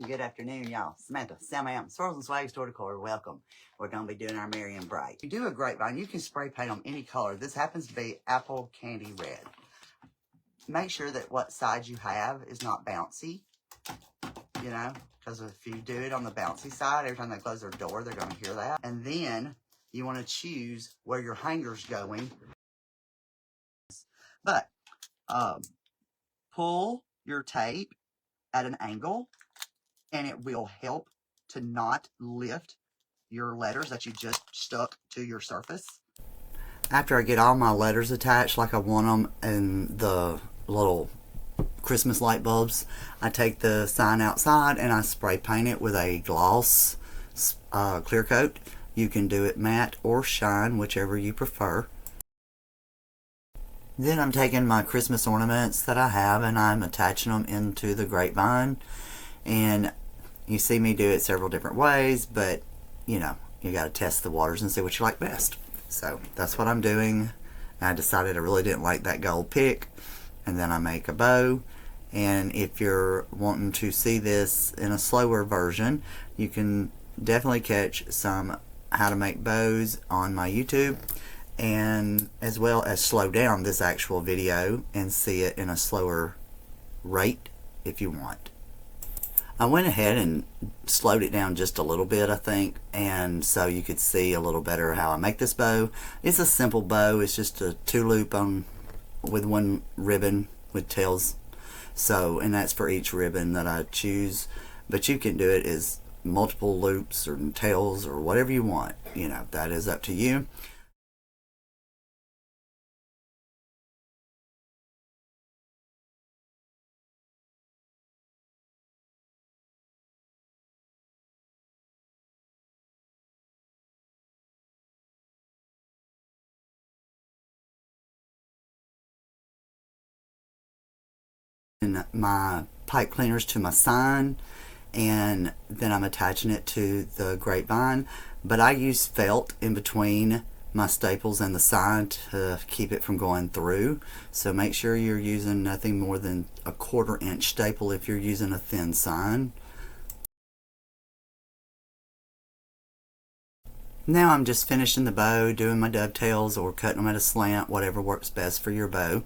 Good afternoon, y'all. Samantha, Sam Am, Swirls and Swags Store Decor. Welcome. We're going to be doing our Merry and Bright. If you do a grapevine, you can spray paint on any color. This happens to be apple candy red. Make sure that what side you have is not bouncy, you know, because if you do it on the bouncy side, every time they close their door, they're going to hear that. And then you want to choose where your hanger's going. But pull your tape at an angle, and it will help to not lift your letters that you just stuck to your surface. After I get all my letters attached like I want them in the little Christmas light bulbs, I take the sign outside and I spray paint it with a gloss clear coat. You can do it matte or shine, whichever you prefer. Then I'm taking my Christmas ornaments that I have and I'm attaching them into the grapevine. And you see me do it several different ways, but you know, you got to test the waters and see what you like best. So that's what I'm doing. I decided I really didn't like that gold pick, and then I make a bow. And if you're wanting to see this in a slower version, you can definitely catch some how to make bows on my YouTube, and as well as slow down this actual video and see it in a slower rate if you want. I went ahead and slowed it down just a little bit, I think, and so you could see a little better how I make this bow. It's a simple bow. It's just a 2-loop on with one ribbon with tails. So, and that's for each ribbon that I choose. But you can do it as multiple loops or tails or whatever you want. You know, that is up to you. And my pipe cleaners to my sign, and then I'm attaching it to the grapevine. But I use felt in between my staples and the sign to keep it from going through. So make sure you're using nothing more than a 1/4 inch staple if you're using a thin sign. Now I'm just finishing the bow, doing my dovetails or cutting them at a slant, whatever works best for your bow.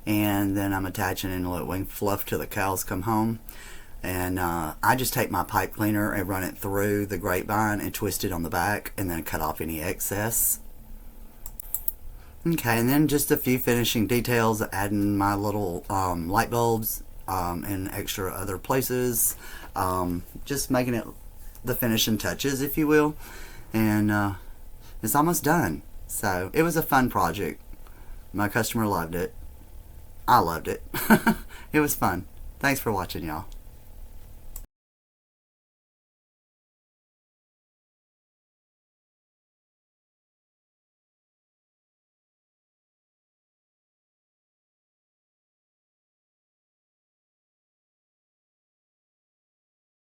And then I'm attaching in a little wing fluff till the cows come home. And I just take my pipe cleaner and run it through the grapevine and twist it on the back and then cut off any excess. Okay, and then just a few finishing details, adding my little light bulbs and extra other places. Just making it the finishing touches, if you will. And it's almost done. So it was a fun project. My customer loved it. I loved it. It was fun. Thanks for watching, y'all.